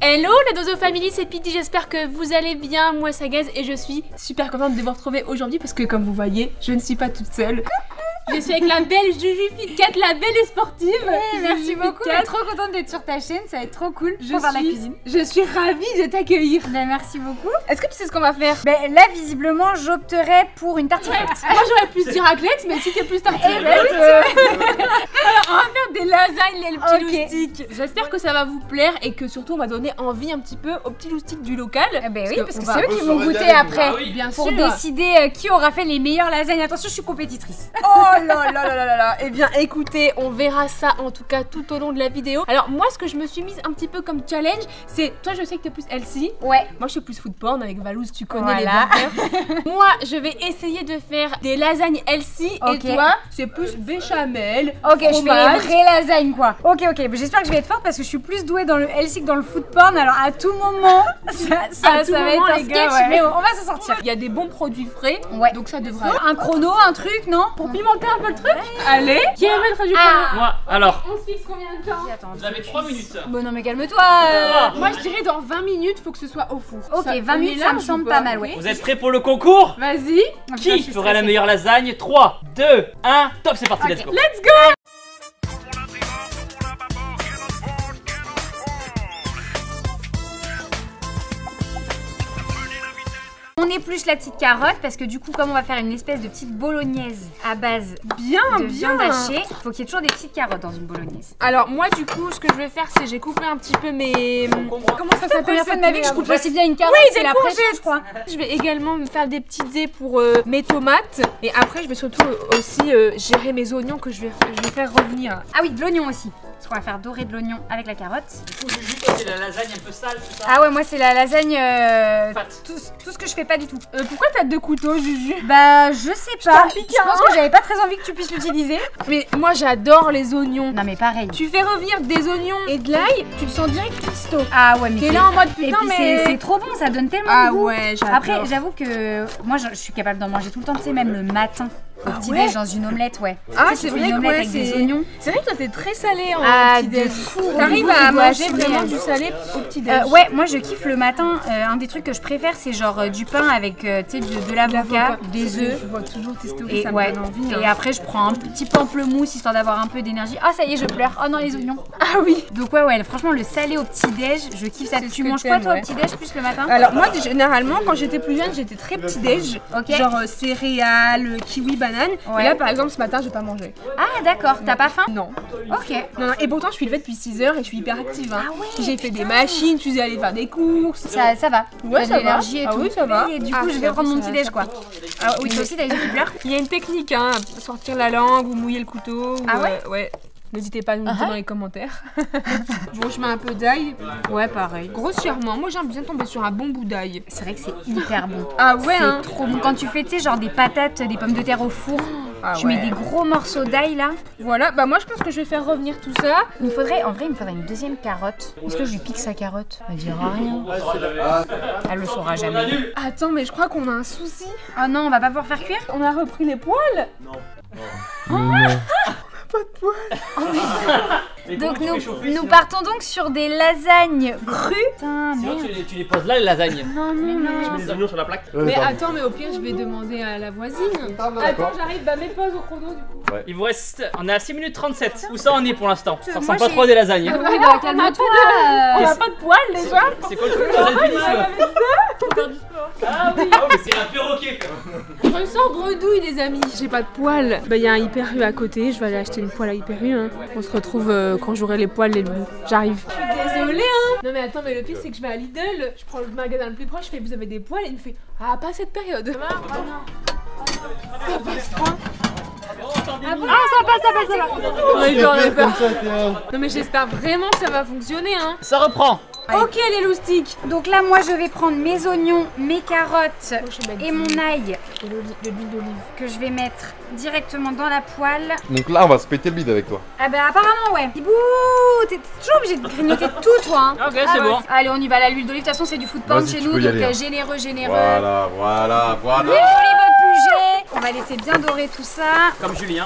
Hello la Dozo Family, c'est Pity, j'espère que vous allez bien, moi c'est Gaz et je suis super contente de vous retrouver aujourd'hui parce que comme vous voyez, je ne suis pas toute seule. Je suis avec la belle Juju Fitcat, la belle et sportive. Hey, merci beaucoup, je suis trop contente d'être sur ta chaîne, ça va être trop cool pour faire la cuisine. Je suis ravie de t'accueillir. Ben, merci beaucoup. Est-ce que tu sais ce qu'on va faire? Ben là visiblement j'opterais pour une tartiflette. Moi j'aurais plus dire raclette, mais si t'es plus tartiflette. Alors on va faire des lasagnes les petits loustiques. J'espère que ça va vous plaire et que surtout on va donner envie un petit peu aux petits loustiques du local. Ben oui, parce que c'est eux qui vont goûter après pour décider qui aura fait les meilleures lasagnes. Attention, je suis compétitrice. Oh là là là là là. Eh bien écoutez, on verra ça en tout cas tout au long de la vidéo. Alors moi ce que je me suis mise un petit peu comme challenge, c'est toi je sais que t'es plus Elsie. Ouais. Moi je suis plus food porn avec Valouz, tu connais les burgers. Moi je vais essayer de faire des lasagnes Elsie et toi c'est plus béchamel. Ok, je fais les vraies lasagnes quoi. Ok, j'espère que je vais être forte parce que je suis plus douée dans le Elsie que dans le food porn. Alors à tout moment ça va être un sketch, mais on va s'en sortir. Il y a des bons produits frais, donc ça devrait aller. Un chrono, un truc, non? Pour pimenter un peu le truc. Allez, qui va mettre du chrono? Moi, alors. On se fixe combien de temps? Attends, vous avez 3 minutes. Bon non mais calme-toi. Moi je dirais dans 20 minutes, faut que ce soit au four. Ok, 20 minutes ça me semble pas mal, ouais. Vous êtes prêts pour le concours? Vas-y. Qui fera la meilleure lasagne? 3, 2, 1, top, c'est parti, let's go. Let's go. On épluche la petite carotte parce que du coup comme on va faire une espèce de petite bolognaise à base de viande hachée, il faut qu'il y ait toujours des petites carottes dans une bolognaise. Alors moi du coup ce que je vais faire c'est j'ai coupé un petit peu mes... Comment ça s'appelle? La première fois de ma vie que je coupe aussi bien une carotte, c'est la courgette je crois. Je vais également me faire des petites ais pour mes tomates et après je vais surtout aussi gérer mes oignons que je vais faire revenir. Ah oui, de l'oignon aussi. Parce qu'on va faire dorer de l'oignon avec la carotte. Du coup Juju, toi c'est la lasagne un peu sale, c'est ça? Ah ouais, moi c'est la lasagne tout ce que je fais pas du tout. Pourquoi t'as 2 couteaux Juju? Bah je sais pas, je pense que j'avais pas très envie que tu puisses l'utiliser. Mais moi j'adore les oignons. Non mais pareil. Tu fais revenir des oignons et de l'ail, tu te sens direct cuistot. Ah ouais mais t'es là en mode putain mais... c'est trop bon, ça donne tellement de goût. Ouais, j'adore. Après j'avoue que moi je suis capable d'en manger tout le temps, tu sais, même le matin. Au petit-déj dans une omelette, ouais. Ah, c'est vrai une omelette avec des oignons. C'est vrai que toi t'es très salé en petit-déj. T'arrives à manger vraiment du salé au petit-déj. Ouais, moi je kiffe le matin. Un des trucs que je préfère, c'est genre du pain avec tu sais de l'avocat, des œufs. Je vois toujours tes stories, ça me donne envie. Et après je prends un petit pamplemousse histoire d'avoir un peu d'énergie. Ah ça y est, je pleure. Oh non, les oignons. Ah oui. Donc ouais, franchement le salé au petit-déj, je kiffe ça. Tu manges quoi toi au petit-déj plus le matin? Alors moi généralement quand j'étais plus jeune, j'étais très petit-déj. Genre céréales, kiwi, banane. Et là par exemple ce matin j'ai pas mangé. Ah d'accord, t'as pas faim? Non. Ok. Non, et pourtant je suis levée depuis 6 h et je suis hyper active. Hein. Ah ouais, j'ai fait des machines, tu sais aller faire des courses. Ça va. Ouais, ça va. L'énergie et tout. Oui, ça va. Et du coup je vais prendre mon petit déj quoi. Ah oui, toi aussi t'as les yeux qui pleurent. Il y a une technique hein, sortir la langue ou mouiller le couteau. Ah ouais? Ouais. N'hésitez pas à nous le dire dans les commentaires. Bon, je mets un peu d'ail. Ouais, pareil. Grossièrement, moi j'aime bien tomber sur un bon bout d'ail. C'est vrai que c'est hyper bon. Ah ouais, hein. C'est trop bon. Quand tu fais, tu sais, genre des patates, des pommes de terre au four, tu mets des gros morceaux d'ail là. Voilà, bah moi je pense que je vais faire revenir tout ça. En vrai, il me faudrait une deuxième carotte. Est-ce que je lui pique sa carotte? Elle dira rien. Elle le saura jamais. Attends, mais je crois qu'on a un souci. Oh non, on va pas pouvoir faire cuire? On a repris les poils. Non. Pas de poils. Donc nous partons donc sur des lasagnes crues. Putain, sinon tu les poses là les lasagnes. Non. Je mets les oignons sur la plaque. Mais attends, mais au pire je vais demander à la voisine. Attends, j'arrive, bah mets pause au chrono du coup. Il vous reste, on est à 6 minutes 37. Où ça on est pour l'instant? Ça ressemble pas trop à des lasagnes. Oui, bah calme-toi. On a pas de poils déjà. C'est quoi le truc? Ah oui, mais c'est un perroquet quoi. Je sens bredouille les amis. J'ai pas de poils. Bah y a un Hyper U à côté, je vais aller acheter une poêle à Hyper U. Hein. On se retrouve quand j'aurai les poils les loups. J'arrive. Je suis désolée hein. Non mais attends, mais le pire c'est que je vais à Lidl, je prends le magasin le plus proche, je fais vous avez des poils et il me fait ah pas cette période. Ça passe pas. Ça va. Non mais j'espère vraiment que ça va fonctionner hein. Ça reprend. Ok les loustiques. Donc là moi je vais prendre mes oignons, mes carottes et mon ail de l'huile d'olive que je vais mettre directement dans la poêle. Donc là on va se péter le bide avec toi. Ah bah apparemment ouais. Bibou, t'es toujours obligé de grignoter tout toi hein. Ok c'est bon. Allez on y va, l'huile d'olive, de toute façon c'est du food porn chez nous, donc généreux. Voilà. L'huile d'olive pugée. On va laisser bien dorer tout ça. Comme Julien.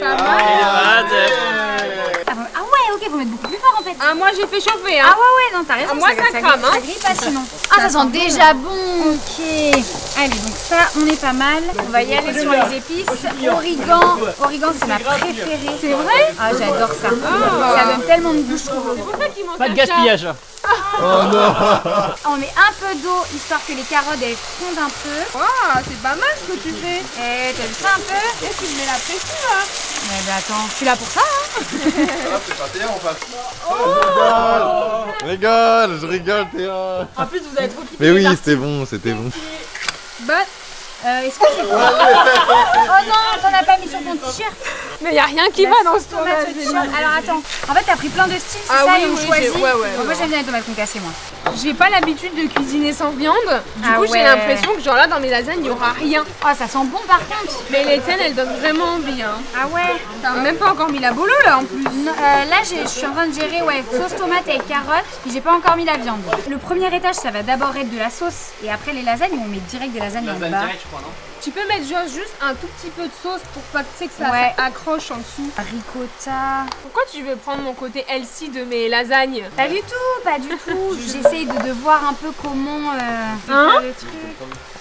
Pas mal. Ah ouais, ok, faut mettre beaucoup plus fort en fait. Ah, moi j'ai fait chauffer, hein. Ah ouais, non, t'as raison. Ah, moi, ça crame, hein. Ça grille pas sinon. Ah, ça sent déjà bon. Ok. Allez, donc ça, on est pas mal. On va y aller sur les épices. Origan, c'est ma préférée. C'est vrai? Ah, j'adore ça. Ça donne tellement de goût, je trouve. C'est pour ça qu'ils mangent Pas de ça. gaspillage. Oh non. On met un peu d'eau histoire que les carottes elles fondent un peu. Oh, c'est pas mal ce que tu fais. Et t'as vu ça un peu? Et tu me mets la pression là. Mais bah attends, je suis là pour ça hein. Ah, c'est pas Théa en face. Oh, je rigole, je rigole Théa. En plus, vous avez trop kiffé. Mais oui, c'était bon, c'était bon. Bah, Est-ce que je vais pouvoir... Oh non, t'en as pas mis sur ton t-shirt. mais y a rien qui va dans ce tomate tournage. sauce. Alors attends, en fait t'as pris plein de styles, c'est Ah ça, oui, et on oui, choisit. ouais, Moi j'aime bien les tomates concassées moi. J'ai pas l'habitude de cuisiner sans viande. Du Ah coup, ouais. j'ai l'impression que genre là dans mes lasagnes, il y aura rien. Oh ça sent bon par contre. Mais les tiennes, elles donnent vraiment envie. Hein. Ah ouais. T'as même pas encore mis la bolo là en plus. Non, là je suis en train de gérer sauce tomate avec carottes, puis j'ai pas encore mis la viande. Le premier étage ça va d'abord être de la sauce et après les lasagnes on met direct des lasagnes en bas. Direct, je crois, non? Tu peux mettre juste un tout petit peu de sauce pour pas que tu sais que ça Ouais. accroche en dessous. Ricotta. Pourquoi tu veux prendre mon côté healthy de mes lasagnes? Pas du tout, pas du tout. J'essaye de voir un peu comment Hein faire le truc.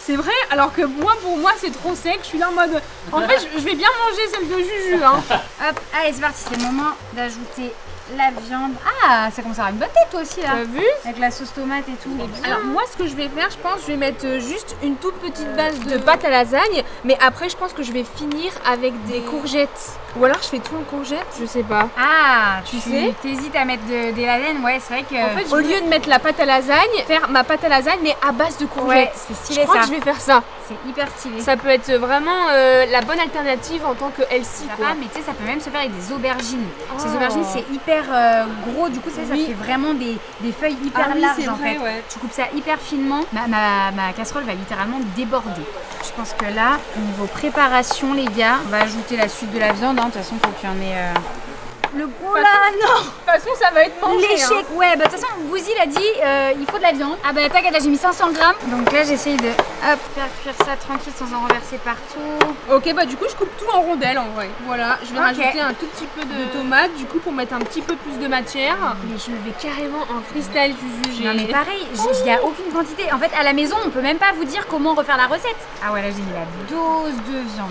C'est vrai, alors que moi, pour moi, c'est trop sec. Je suis là en mode. En fait, je vais bien manger celle de Juju. Hein. Hop, allez c'est parti, c'est le moment d'ajouter la viande. Ah, ça commence à avoir une bonne tête toi aussi là. T'as vu? Avec la sauce tomate et tout. Alors moi ce que je vais faire, je pense je vais mettre juste une toute petite base de pâte à lasagne, mais après je pense que je vais finir avec des courgettes. Ou alors je fais tout en courgettes, je sais pas. Ah, Tu sais t'hésites à mettre des lasagnes, ouais c'est vrai que... En fait, au lieu de mettre la pâte à lasagne, faire ma pâte à lasagne mais à base de ouais, courgettes. c'est Je stylé crois ça. que je vais faire ça. C'est hyper stylé. Ça peut être vraiment la bonne alternative en tant que healthy Ça quoi. va, mais tu sais, ça peut même se faire avec des aubergines. Ces Oh. aubergines, c'est hyper gros, du coup, ça Oui. fait vraiment des feuilles hyper Ah oui, larges c'est en vrai, fait. ouais. Tu coupes ça hyper finement. Ma casserole va littéralement déborder. Je pense que là, niveau préparation, les gars, on va ajouter la suite de la viande. Hein. De toute façon, faut qu'il y en ait. Le gros là, non! De toute façon ça va être mangé. L'échec, ouais, bah de toute façon, Bouzy l'a dit, il faut de la viande. Ah bah t'inquiète, là j'ai mis 500 grammes. Donc là, j'essaye de faire cuire ça tranquille sans en renverser partout. Ok, bah du coup je coupe tout en rondelles en vrai. Voilà, je vais Ok. rajouter un tout petit peu de tomates du coup pour mettre un petit peu plus de matière. Mais je vais carrément en freestyle Juju. Non mais pareil, il n'y a aucune quantité. En fait, à la maison, on peut même pas vous dire comment refaire la recette. Ah ouais, là j'ai mis la dose de viande.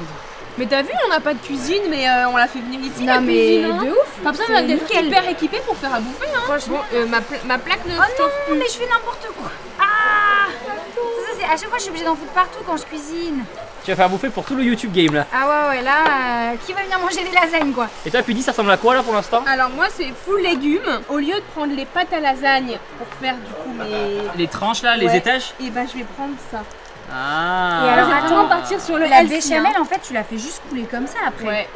Mais t'as vu, on n'a pas de cuisine, mais on l'a fait venir ici Non la mais cuisine. Hein. de ouf. Pas besoin C'est d'être nickel. hyper équipé pour faire à bouffer. Hein. Franchement. Bon, ma plaque ne Oh chauffe non, plus. mais je fais n'importe quoi. Ah ça, c'est à chaque fois, je suis obligée d'en foutre partout quand je cuisine. Tu vas faire bouffer pour tout le YouTube game là. Ah ouais, là, qui va venir manger des lasagnes quoi? Et toi, Pudi, ça ressemble à quoi là pour l'instant? Alors moi c'est full légumes. Au lieu de prendre les pâtes à lasagne pour faire du coup mes... Les tranches là, les Ouais. étages? Et bah je vais prendre ça. Ah. Et alors, je vais attends, vraiment partir sur le La healthy, béchamel, hein. en fait, tu la fais juste couler comme ça après. Ouais.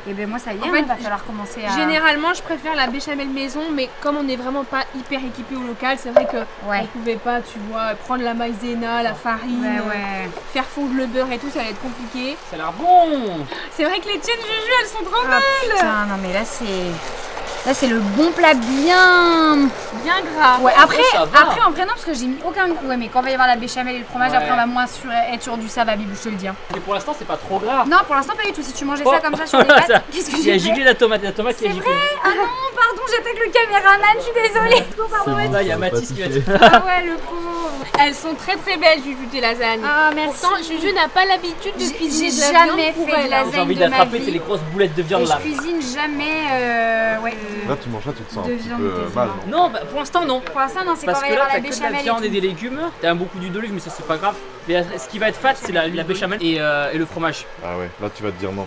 Et ben moi, ça y est, En fait, il va falloir commencer à... Généralement, je préfère la béchamel maison, mais comme on n'est vraiment pas hyper équipé au local, c'est vrai que Ouais. on pouvait pas, tu vois, prendre la maïzena, la farine, Ouais. faire fondre le beurre et tout, ça va être compliqué. Ça a l'air bon. C'est vrai que les tiennes, Juju, elles sont trop Ah belles, putain, non mais là, c'est... Là, c'est le bon plat bien... bien gras. Ouais, après, ça va. après, en vrai, non, parce que j'ai mis aucun... Ouais, mais quand il va y avoir la béchamel et le fromage, Ouais. après, on va moins être sur du ça va bibou, je te le dis. Hein. Mais pour l'instant, c'est pas trop gras. Non, pour l'instant, pas du tout. Si tu mangeais Oh. ça comme ça sur les Ça. pâtes, qu'est-ce que Il a j'ai giclé fait? la tomate qui a C'est giclé. vrai? Ah non, pardon, j'attaque le caméraman, je suis désolée. Oh, pardon, Là, il y a Mathis qui va dire. Ah ouais, le pauvre. Elles sont très très belles, Juju, tes lasagnes. Ah, merci. Pourtant, Juju n'a pas l'habitude de cuisiner J'ai de la jamais viande pour fait de elle. lasagne. J'ai envie de ma d'attraper vie. c'est les grosses boulettes de Et viande je là. cuisine jamais, ouais. Là, tu manges ça, tu te sens un De petit viande peu quasiment. mal. Non, bah, pour l'instant, non. Pour l'instant, non, c'est quand Parce il que va y là, avoir t'as la que de la béchamel viande et et des légumes. T'as beaucoup d'huile d'olive, mais ça, c'est pas grave. Mais ce qui va être fat, c'est la béchamel et le fromage. Ah ouais, là, tu vas te dire non.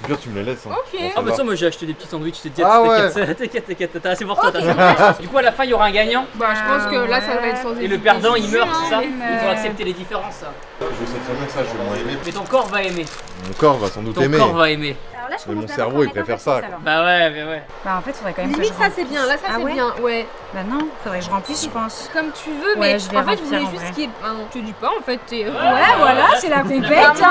Bien, tu me les laisses. Hein. Ok. Bon, Ah, bah va. ça, moi j'ai acheté des petits sandwichs, t'inquiète, Ah ouais. t'inquiète, t'as assez pour toi, t'as assez pour toi. Du coup, à la fin, il y aura un gagnant. Bah, je pense que là, ça va être sans Et le hésiter, perdant, il Juju, meurt, hein. c'est ça? mais- Il faut accepter les différences. Je sais très bien que ça, je vais moins aimer. Mais ton corps va aimer. Mon corps va sans doute Ton aimer. corps va aimer. Alors là, je Mais commence mon à cerveau, voir il qu'on va préfère mettre ça. en plus, alors. Bah ouais, mais ouais. Bah en fait, faudrait quand même que Limite, je ça remplisse. c'est bien, là, ça Ah c'est ouais bien, ouais. Bah non, faudrait que je remplisse, je pense. Comme tu veux, Ouais, mais je vais en fait, je remplir, voulais en juste vrai. qu'il y ait. Enfin, je te dis pas, en fait, t'es. Ouais, voilà, c'est la compète. Clairement,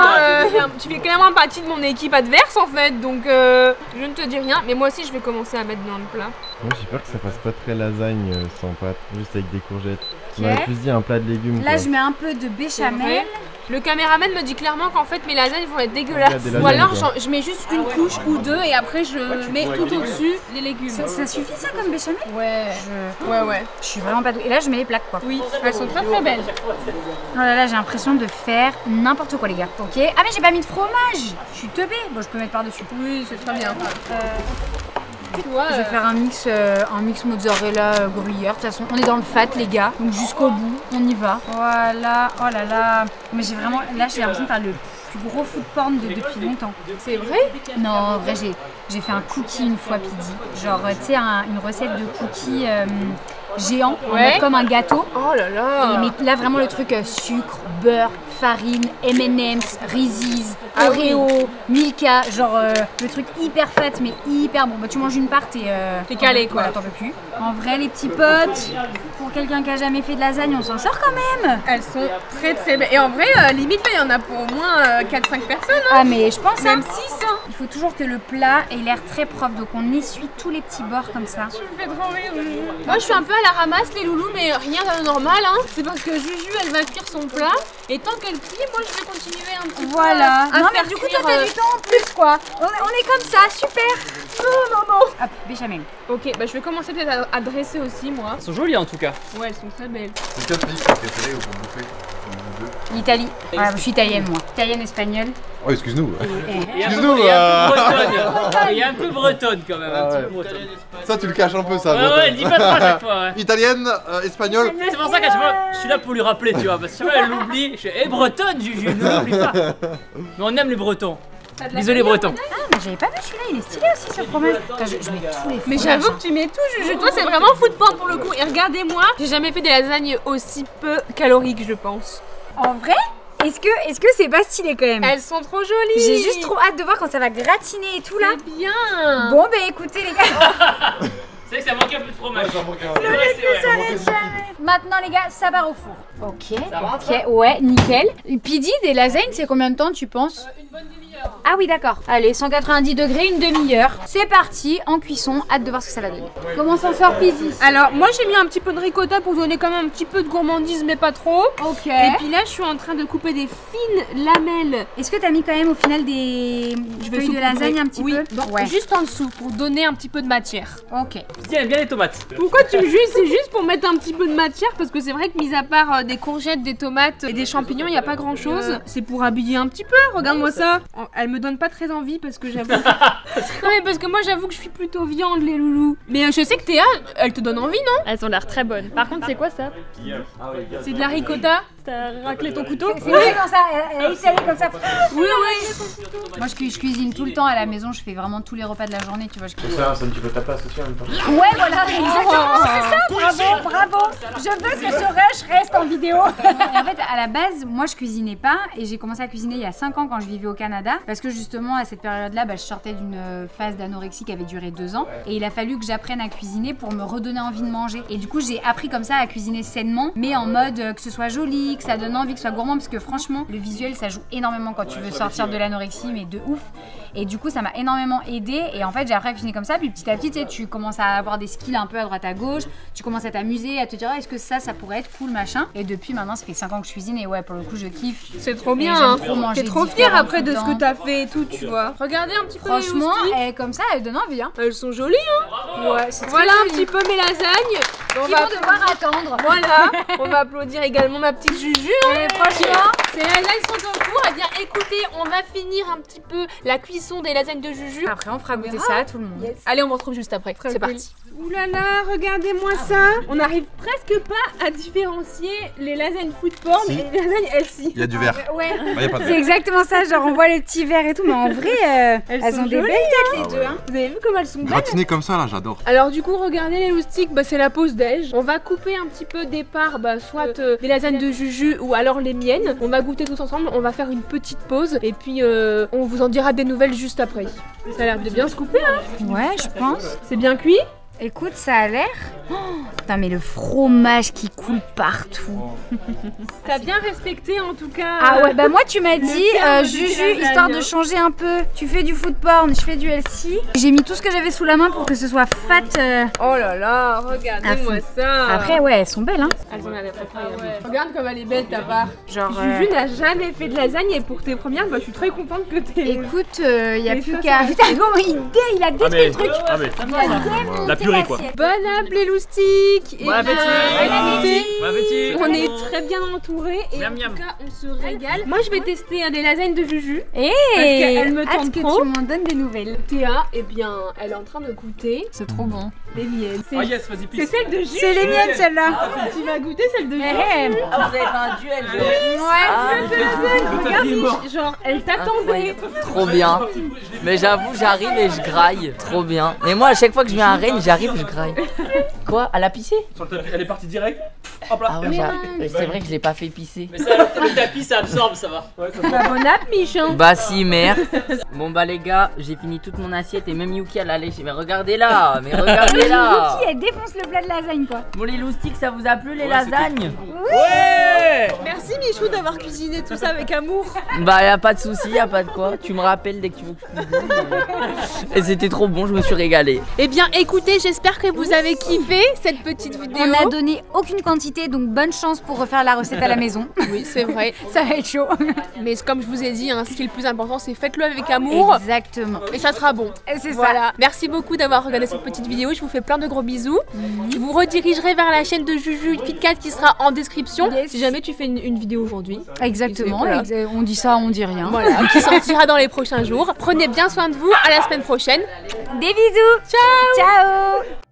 Hein. tu fais clairement partie de mon équipe adverse en fait, donc je ne te dis rien, mais moi aussi je vais commencer à mettre dans le plat. Moi j'ai peur que ça fasse pas très lasagne sans pâte, juste avec des courgettes. On aurait plus dit un plat de légumes. Là quoi. je mets un peu de béchamel. Le caméraman me dit clairement qu'en fait mes lasagnes vont être dégueulasses. Ou alors je mets juste une couche ou deux et après je mets tout au-dessus les légumes. Ça suffit ça comme béchamel? Ouais. Ouais. Je suis vraiment pas douée. Et là je mets les plaques quoi. Oui, elles sont très très belles. Oh là là, j'ai l'impression de faire n'importe quoi les gars. Ok. Ah mais j'ai pas mis de fromage. Je suis teubée. Bon, je peux mettre par-dessus. Oui, c'est très bien. Je vais faire un mix mozzarella gruyère. De toute façon, on est dans le fat les gars. Donc jusqu'au bout, on y va. Voilà. Oh là là. Mais j'ai vraiment, là j'ai l'impression de faire le plus gros food porn depuis longtemps. C'est vrai? Non, en vrai j'ai fait un cookie une fois Pidi. Genre tu sais une recette de cookie géant, comme un gâteau. Oh là là. Mais là vraiment le truc sucre, beurre, farine, M&M's, Reese's, Oreo, Milka, genre le truc hyper fat mais hyper bon. Bah tu manges une part et t'es calé quoi. Voilà, t'en peux plus. En vrai les petits potes, pour quelqu'un qui a jamais fait de lasagne, on s'en sort quand même. Elles sont très très belles. Et en vrai limite là il y en a pour au moins 4-5 personnes. Hein. Ah mais je pense même 6 hein. Il faut toujours que le plat ait l'air très propre, donc on essuie tous les petits bords comme ça. Tu me fais trop rire. Moi je suis un peu à la ramasse les loulous, mais rien de normal hein. C'est parce que Juju elle va cuire son plat et tant qu'elle cuit, moi je vais continuer un petit peu. Voilà. À Non faire mais du coup cuire, toi t'as du temps en plus quoi. On est comme ça, super. Non. Hop, béchamel. Ok, bah je vais commencer peut-être à dresser aussi moi. Elles sont jolies en tout cas. Ouais, elles sont très belles. C'est quel pays que vous préférez ou vous bouffez? L'Italie. Ouais, je suis italienne moi. Italienne, espagnole. Oh excuse-nous. Il y a un peu bretonne. Il y a un peu bretonne quand même. Un petit peu bretonne. Ça tu le caches un peu ça. Ouais, elle dit pas trop à chaque fois. Ouais. Italienne, espagnole. C'est pour ça qu'à chaque fois, je suis là pour lui rappeler, tu vois. Parce que chaque fois elle l'oublie. Je fais, bretonne, Juju, ne l'oublie pas. Mais on aime les bretons. Désolé, breton. Ah, mais j'avais pas vu celui-là, il est stylé aussi ce fromage. Attends, je mets tous les fromages. Mais j'avoue que tu mets tout, Juju. Toi, c'est vraiment food porn pour le coup. Et regardez-moi, j'ai jamais fait des lasagnes aussi peu caloriques, je pense. En vrai, est-ce que c'est pas stylé quand même? Elles sont trop jolies. J'ai juste trop hâte de voir quand ça va gratiner et tout là. C'est bien. Bon, bah écoutez les gars. C'est vrai que ça manque un peu de fromage. Maintenant les gars, ça part au four. Ok, ouais, nickel. Pidi, des lasagnes, c'est combien de temps tu penses? Une bonne demi-heure. Ah oui d'accord. Allez, 190 degrés, une demi-heure. C'est parti, en cuisson, hâte de voir ce que ça va donner. Comment s'en sort Pidi? Alors moi j'ai mis un petit peu de ricotta pour donner quand même un petit peu de gourmandise mais pas trop. Ok. Et puis là je suis en train de couper des fines lamelles. Est-ce que t'as mis quand même au final des feuilles de lasagne un petit peu? Donc, juste en dessous pour donner un petit peu de matière. Ok. Bien les tomates. Pourquoi tu me juges? C'est juste pour mettre un petit peu de matière parce que c'est vrai que mis à part des courgettes, des tomates et des champignons, il n'y a pas grand chose. C'est pour habiller un petit peu, regarde-moi ça. Elle me donne pas très envie parce que j'avoue. Non mais parce que moi j'avoue que je suis plutôt viande les loulous. Mais je sais que Théa, elle te donne envie non? Elles ont l'air très bonnes. Par contre, c'est quoi ça? C'est de la ricotta. T'as raclé ton couteau? C'est vrai comme ça, elle est salée comme ça. Oui, oui. Moi je cuisine tout le temps à la maison, je fais vraiment tous les repas de la journée, tu vois. Ça un petit peu ta place aussi en même temps. Ouais voilà, exactement, c'est ça, bravo. Je veux que ce rush reste en vidéo. Et en fait à la base, moi je cuisinais pas et j'ai commencé à cuisiner il y a 5 ans quand je vivais au Canada parce que justement à cette période-là, je sortais d'une phase d'anorexie qui avait duré 2 ans et il a fallu que j'apprenne à cuisiner pour me redonner envie de manger. Et du coup j'ai appris comme ça à cuisiner sainement, mais en mode que ce soit joli, que ça donne envie, que ce soit gourmand, parce que franchement le visuel ça joue énormément quand tu veux sortir de l'anorexie, mais de ouf. Et du coup ça m'a énormément aidé et en fait j'ai appris à cuisiner comme ça, puis petit à petit tu sais, tu commences à avoir des skills un peu à droite à gauche, tu commences à t'amuser, à te dire est-ce que ça pourrait être cool machin. Et depuis maintenant ça fait 5 ans que je cuisine et ouais pour le coup je kiffe. C'est trop bien, hein. T'es trop fière après de ce que t'as fait et tout, tu vois. Regardez un petit peu. Franchement, comme ça elle donne envie hein. Elles sont jolies hein. Ouais, c'est voilà un petit peu mes lasagnes. On va devoir attendre. Voilà. On va applaudir également ma petite Juju. Et franchement, ces lasagnes sont en cours. Eh bien écoutez, on va finir un petit peu la cuisson des lasagnes de Juju. Après on fera goûter ça à tout le monde. Yes. Allez, on vous retrouve juste après. C'est parti. Ouh là là, regardez-moi ça. On n'arrive presque pas à différencier les lasagnes food porn et les lasagnes healthy. Il y a du verre. Ouais. Ah, y a pas de C'est verre. exactement ça, genre on voit les petits verres et tout, mais en vrai, elles ont des belles têtes les deux. Hein. Vous avez vu comme elles sont belles? Gratiné comme ça là, j'adore. Alors du coup, regardez les loustiques, c'est la pause déj. On va couper un petit peu des parts, soit des lasagnes de Juju ou alors les miennes. On va goûter tous ensemble, on va faire une petite pause et puis on vous en dira des nouvelles juste après. Ça a l'air de bien se couper hein. Ouais, je pense. C'est bien cuit? Écoute, ça a l'air. Oh, putain, mais le fromage qui coule partout. T'as bien respecté en tout cas. Ah ouais, bah moi tu m'as dit, terme de Juju, lasagne. histoire de changer un peu, tu fais du food porn, je fais du healthy. J'ai mis tout ce que j'avais sous la main pour que ce soit fat. Oh là là, regardez-moi ça. Après, ouais, elles sont belles, hein. Elles ont l'air d'être incroyables. Regarde comme elle est belle ta part. Genre. Juju n'a jamais fait de lasagne et pour tes premières, bah, je suis très contente que t'aies. Écoute, il y a Mais plus ça, qu'à. ça Putain, comment il a détruit le truc. Ah, mais la purée quoi. Bon app les loustiques. Bon appétit. Bon appétit. On est très bien entourés et Miam, en miam. tout cas on se régale. Moi je vais tester des lasagnes de Juju. Et Parce qu'elle me hâte tente que trop. tu m'en donnes des nouvelles. Théa, eh bien elle est en train de goûter C'est trop bon. les miennes. Oh yes, vas-y, C'est pisse. celle de Juju. C'est les miennes celle-là. Tu vas goûter celle de Juju. Ah, vous avez fait un duel, genre. Ouais. Regarde, est mort. genre elle t'attendait. Trop bien. Mais j'avoue, j'arrive et je graille. Trop bien. Mais moi, à chaque fois que je viens à Rennes, j'arrive et je graille. Quoi? Elle a pissé? Sur le tapis, elle est partie direct. Hop là. Ah ouais, c'est vrai que je l'ai pas fait pisser. Mais ça, le tapis, ça absorbe, ça va. Ouais, ça Bah, bon app Michin. Bah si, merde. Bon bah les gars, j'ai fini toute mon assiette et même Yuki elle a léché. Mais regardez là, Qui elle défonce le plat de lasagne quoi. Bon les loustiques, ça vous a plu les lasagnes? Ouais. Merci Michou d'avoir cuisiné tout ça avec amour. Bah y a pas de souci, y a pas de quoi. Tu me rappelles dès que tu veux que je cuisine. Et c'était trop bon, je me suis régalée. Eh bien écoutez, j'espère que vous avez kiffé cette petite vidéo. On n'a donné aucune quantité, donc bonne chance pour refaire la recette à la maison. Oui, c'est vrai. Ça va être chaud. Mais comme je vous ai dit, hein, ce qui est le plus important, c'est faites-le avec amour. Exactement. Et ça sera bon. C'est ça. Voilà. Merci beaucoup d'avoir regardé cette petite vidéo. Je vous fais plein de gros bisous. Je vous redirigerai vers la chaîne de Juju FitCat qui sera en description. Yes. Si jamais tu fais une vidéo aujourd'hui. Exactement. Voilà. On dit ça, on dit rien. Voilà, qui sortira dans les prochains jours. Prenez bien soin de vous. À la semaine prochaine. Des bisous. Ciao. Ciao.